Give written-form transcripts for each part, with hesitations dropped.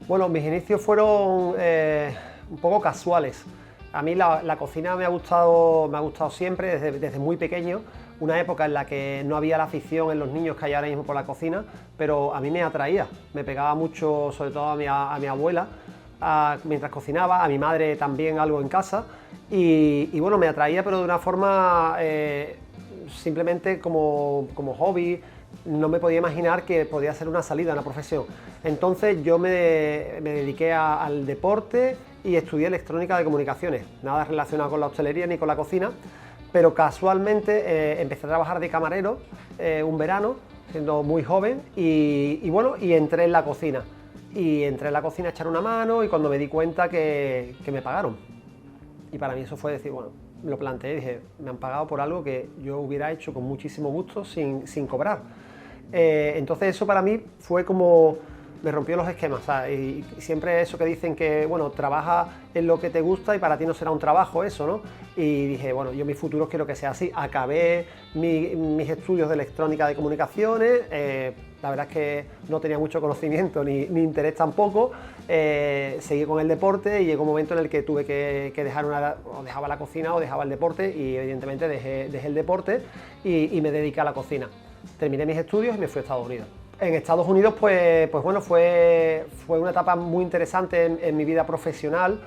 Bueno, mis inicios fueron un poco casuales. A mí la cocina me ha gustado siempre, desde muy pequeño. Una época en la que no había la afición en los niños que hay ahora mismo por la cocina, pero a mí me atraía. Me pegaba mucho, sobre todo a mi abuela, mientras cocinaba, a mi madre también algo en casa. Y bueno, me atraía, pero de una forma simplemente como hobby. No me podía imaginar que podía ser una salida, una profesión. Entonces yo me dediqué al deporte y estudié electrónica de comunicaciones, nada relacionado con la hostelería ni con la cocina, pero casualmente empecé a trabajar de camarero un verano, siendo muy joven, y bueno, y entré en la cocina. Y entré en la cocina a echar una mano y cuando me di cuenta que me pagaron. Y para mí eso fue decir, bueno, me lo planteé y dije, me han pagado por algo que yo hubiera hecho con muchísimo gusto sin cobrar. Entonces eso para mí fue como, me rompió los esquemas, ¿sabes? Y siempre eso que dicen que, bueno, trabaja en lo que te gusta y para ti no será un trabajo eso, ¿no? Y dije, bueno, yo mi futuro quiero que sea así. Acabé mis estudios de electrónica de comunicaciones, la verdad es que no tenía mucho conocimiento ni interés tampoco, seguí con el deporte y llegó un momento en el que tuve que dejar o dejaba la cocina o dejaba el deporte y evidentemente dejé el deporte y me dediqué a la cocina. Terminé mis estudios y me fui a Estados Unidos. En Estados Unidos, pues bueno, fue una etapa muy interesante en mi vida profesional,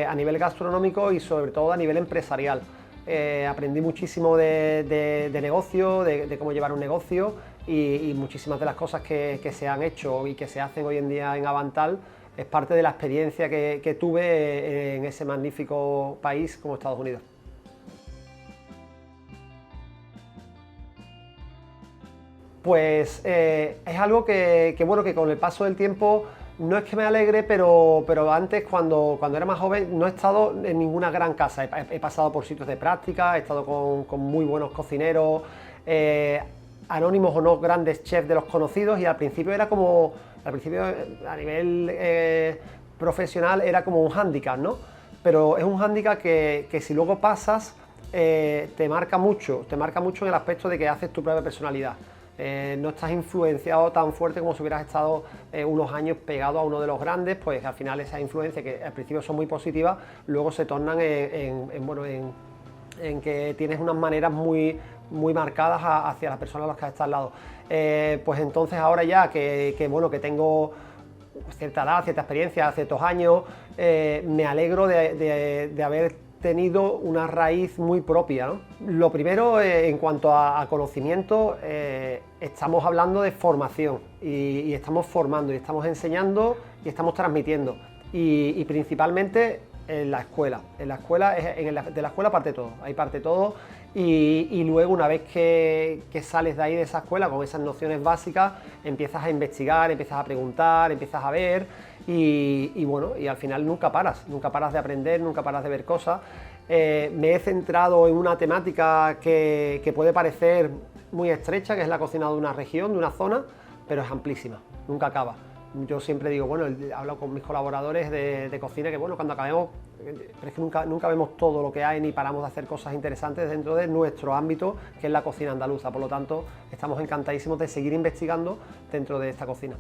a nivel gastronómico y sobre todo a nivel empresarial. Aprendí muchísimo de negocio, de cómo llevar un negocio y muchísimas de las cosas que se han hecho y que se hacen hoy en día en Avantal es parte de la experiencia que tuve en ese magnífico país como Estados Unidos. Pues es algo bueno, que con el paso del tiempo no es que me alegre, pero antes cuando era más joven no he estado en ninguna gran casa. He pasado por sitios de práctica, he estado con muy buenos cocineros, anónimos o no grandes chefs de los conocidos y al principio a nivel profesional era como un hándicap, ¿no? Pero es un hándicap que si luego pasas te marca mucho en el aspecto de que haces tu propia personalidad. No estás influenciado tan fuerte como si hubieras estado unos años pegado a uno de los grandes, pues al final esas influencias que al principio son muy positivas, luego se tornan en que tienes unas maneras muy marcadas hacia las personas a las que estás al lado. Pues entonces ahora ya bueno, que tengo cierta edad, cierta experiencia, ciertos años, me alegro de haber tenido una raíz muy propia, ¿no? Lo primero, en cuanto a conocimiento, estamos hablando de formación y estamos formando y estamos enseñando y estamos transmitiendo y principalmente en la escuela. De la escuela parte todo, ahí parte todo y luego una vez que sales de ahí de esa escuela con esas nociones básicas, empiezas a investigar, empiezas a preguntar, empiezas a ver y bueno, y al final nunca paras de aprender, nunca paras de ver cosas. Me he centrado en una temática que puede parecer muy estrecha, que es la cocina de una región, de una zona, pero es amplísima, nunca acaba. Yo siempre digo, bueno, he hablado con mis colaboradores de cocina, que bueno, cuando acabemos, pero es que nunca vemos todo lo que hay ni paramos de hacer cosas interesantes dentro de nuestro ámbito, que es la cocina andaluza. Por lo tanto, estamos encantadísimos de seguir investigando dentro de esta cocina.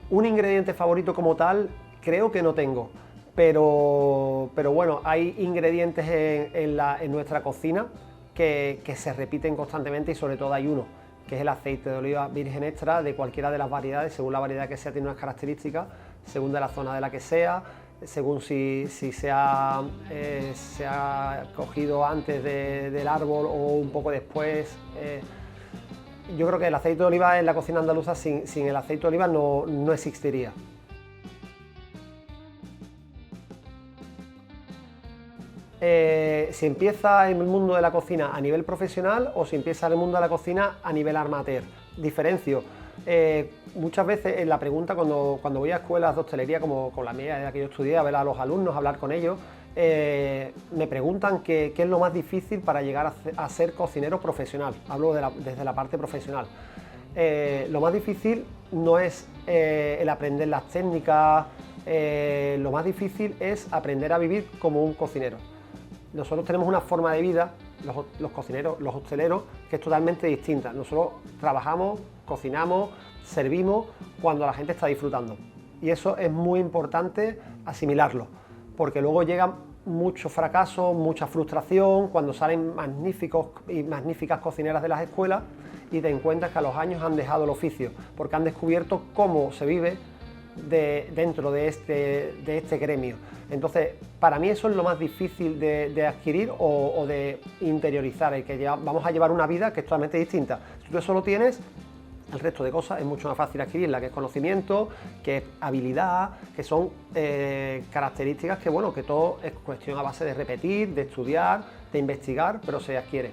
Un ingrediente favorito como tal, creo que no tengo, pero bueno, hay ingredientes en nuestra cocina que se repiten constantemente y sobre todo hay uno, que es el aceite de oliva virgen extra de cualquiera de las variedades. Según la variedad que sea tiene unas características, según de la zona de la que sea, según si se ha cogido antes del árbol o un poco después. Yo creo que el aceite de oliva en la cocina andaluza sin el aceite de oliva no existiría. Si empieza en el mundo de la cocina a nivel profesional o si empieza en el mundo de la cocina a nivel amateur. Diferencio. Muchas veces en la pregunta cuando voy a escuelas de hostelería como la mía, en la que yo estudié, a ver a los alumnos, a hablar con ellos, me preguntan qué es lo más difícil para llegar a ser cocinero profesional. Hablo desde la parte profesional. Lo más difícil no es el aprender las técnicas lo más difícil es aprender a vivir como un cocinero. Nosotros tenemos una forma de vida, los cocineros, los hosteleros, que es totalmente distinta. Nosotros trabajamos, cocinamos, servimos cuando la gente está disfrutando. Y eso es muy importante asimilarlo, porque luego llegan muchos fracasos, mucha frustración, cuando salen magníficos y magníficas cocineras de las escuelas y te encuentras que a los años han dejado el oficio, porque han descubierto cómo se vive dentro de este gremio. Entonces, para mí eso es lo más difícil de adquirir o de interiorizar, el que vamos a llevar una vida que es totalmente distinta. Si tú eso lo tienes, el resto de cosas es mucho más fácil adquirirla, que es conocimiento, que es habilidad, que son características que, bueno, que todo es cuestión a base de repetir, de estudiar, de investigar, pero se adquiere.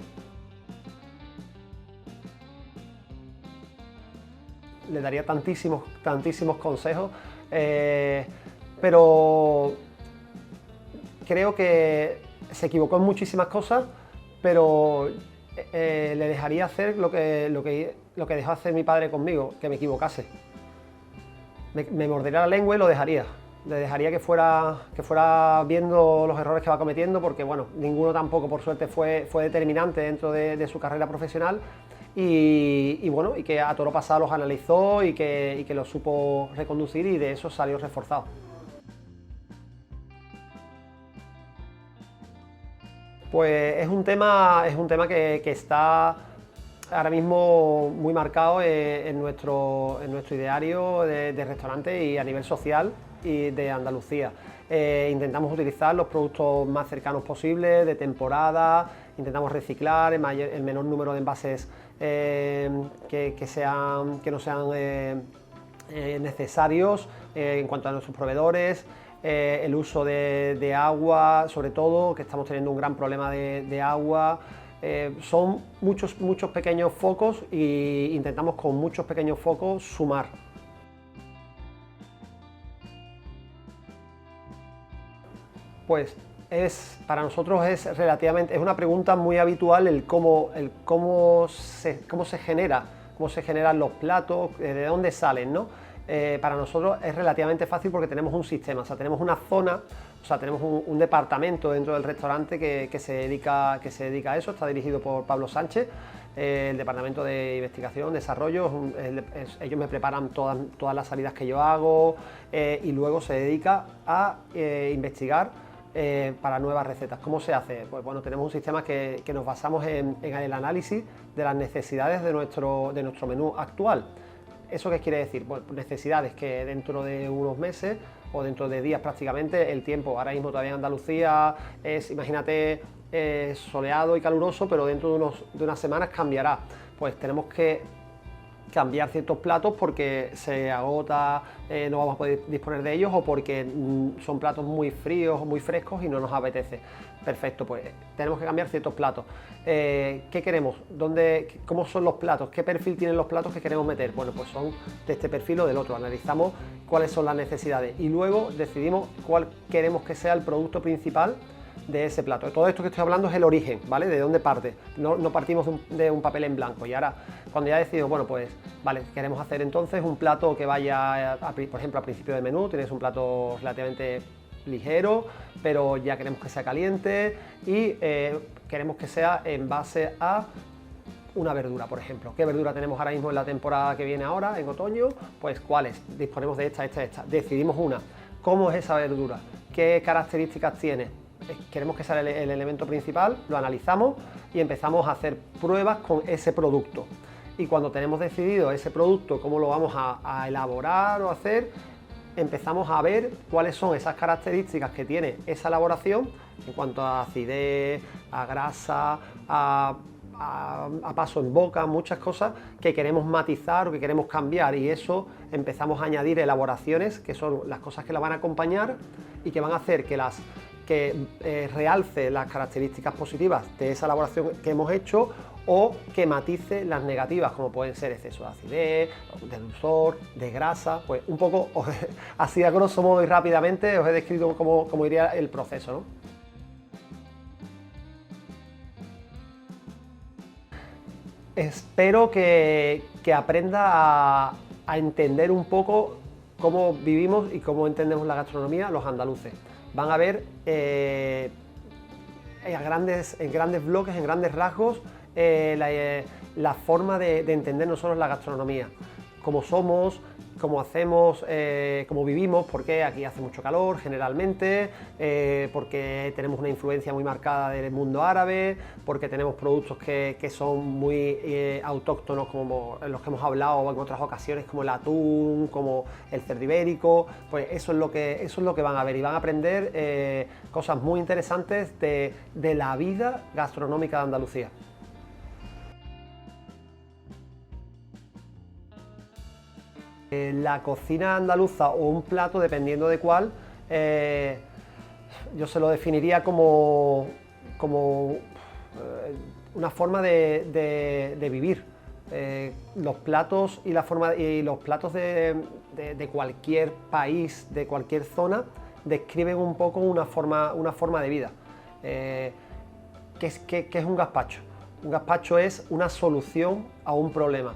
Le daría tantísimos consejos, pero creo que se equivocó en muchísimas cosas, pero le dejaría hacer lo que dejó hacer mi padre conmigo, que me equivocase. Me mordería la lengua y lo dejaría. Le dejaría que fuera viendo los errores que va cometiendo, porque bueno, ninguno tampoco por suerte fue determinante dentro de su carrera profesional. Y bueno, y que a todo lo pasado los analizó y que lo supo reconducir, y de eso salió reforzado. Pues es un tema que está ahora mismo muy marcado en nuestro ideario de restaurante y a nivel social y de Andalucía. Intentamos utilizar los productos más cercanos posibles, de temporada, intentamos reciclar el menor número de envases que no sean necesarios en cuanto a nuestros proveedores. El uso de agua, sobre todo, que estamos teniendo un gran problema de agua. Son muchos pequeños focos e intentamos con muchos pequeños focos sumar. Pues para nosotros es una pregunta muy habitual el cómo se generan los platos, de dónde salen, ¿no? Para nosotros es relativamente fácil porque tenemos un sistema, o sea, tenemos una zona, o sea, tenemos un departamento dentro del restaurante que se dedica a eso. Está dirigido por Pablo Sánchez, el departamento de investigación, desarrollo. Ellos me preparan todas las salidas que yo hago, y luego se dedica a investigar para nuevas recetas. ¿Cómo se hace? Pues bueno, tenemos un sistema que nos basamos en el análisis de las necesidades de nuestro menú actual. ¿Eso qué quiere decir? Bueno, necesidades que dentro de unos meses o dentro de días prácticamente, el tiempo ahora mismo todavía en Andalucía es, imagínate, soleado y caluroso, pero dentro de unas semanas cambiará. Pues tenemos que cambiar ciertos platos porque se agota, no vamos a poder disponer de ellos, o porque son platos muy fríos o muy frescos y no nos apetece. Perfecto, pues tenemos que cambiar ciertos platos. ¿Qué queremos? ¿Cómo son los platos? ¿Qué perfil tienen los platos que queremos meter? Bueno, pues son de este perfil o del otro. Analizamos cuáles son las necesidades y luego decidimos cuál queremos que sea el producto principal de ese plato. Todo esto que estoy hablando es el origen, ¿vale? De dónde parte. No partimos de un papel en blanco. Y ahora, cuando ya decido, bueno, pues, vale, queremos hacer entonces un plato que vaya, por ejemplo, al principio del menú, tienes un plato relativamente ligero, pero ya queremos que sea caliente y queremos que sea en base a una verdura, por ejemplo. ¿Qué verdura tenemos ahora mismo en la temporada que viene ahora, en otoño? Pues ¿cuáles? Disponemos de esta. Decidimos una. ¿Cómo es esa verdura? ¿Qué características tiene? Queremos que sea el elemento principal, lo analizamos y empezamos a hacer pruebas con ese producto. Y cuando tenemos decidido ese producto, cómo lo vamos a elaborar o hacer, empezamos a ver cuáles son esas características que tiene esa elaboración en cuanto a acidez, a grasa, a paso en boca, muchas cosas que queremos matizar o que queremos cambiar, y eso empezamos a añadir elaboraciones que son las cosas que la van a acompañar y que van a hacer que realce las características positivas de esa elaboración que hemos hecho, o que matice las negativas, como pueden ser exceso de acidez, de dulzor, de grasa. Pues un poco, así a grosso modo y rápidamente, os he descrito cómo iría el proceso, ¿no? Espero que aprenda a entender un poco cómo vivimos y cómo entendemos la gastronomía los andaluces. Van a ver en grandes bloques, en grandes rasgos, la forma de entender nosotros la gastronomía, cómo somos, cómo hacemos, cómo vivimos, porque aquí hace mucho calor generalmente, porque tenemos una influencia muy marcada del mundo árabe, porque tenemos productos que son muy autóctonos, como los que hemos hablado en otras ocasiones, como el atún, como el cerdo ibérico. Pues eso es lo que van a ver, y van a aprender cosas muy interesantes de la vida gastronómica de Andalucía. La cocina andaluza, o un plato, dependiendo de cuál, yo se lo definiría como una forma de vivir. Los platos y los platos de cualquier país, de cualquier zona, describen un poco una forma de vida. ¿Qué es un gazpacho? Un gazpacho es una solución a un problema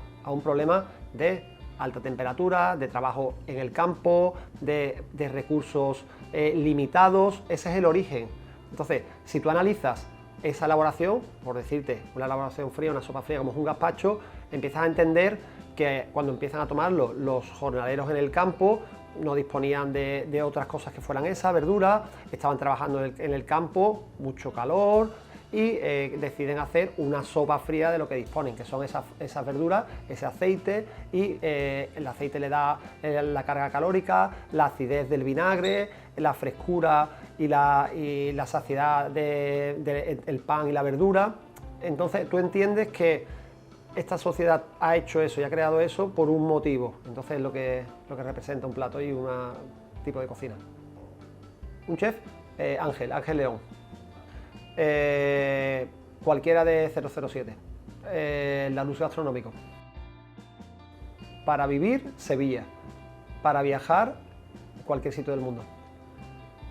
de alta temperatura, de trabajo en el campo, de recursos limitados. Ese es el origen. Entonces, si tú analizas esa elaboración, por decirte, una elaboración fría, una sopa fría como es un gazpacho, empiezas a entender que cuando empiezan a tomarlo los jornaleros en el campo, no disponían de otras cosas que fueran esa verdura, estaban trabajando en el campo, mucho calor, y deciden hacer una sopa fría de lo que disponen, que son esas verduras, ese aceite, y el aceite le da la carga calórica, la acidez del vinagre, la frescura y la saciedad del pan y la verdura. Entonces tú entiendes que esta sociedad ha hecho eso y ha creado eso por un motivo. Entonces es lo que representa un plato y un tipo de cocina. Un chef, Ángel León. Cualquiera de 007, la luz gastronómico. Para vivir, Sevilla. Para viajar, cualquier sitio del mundo.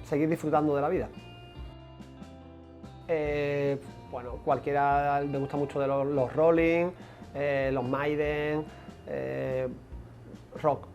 Seguir disfrutando de la vida. Bueno, cualquiera, me gusta mucho de los Rolling, los Maiden, rock.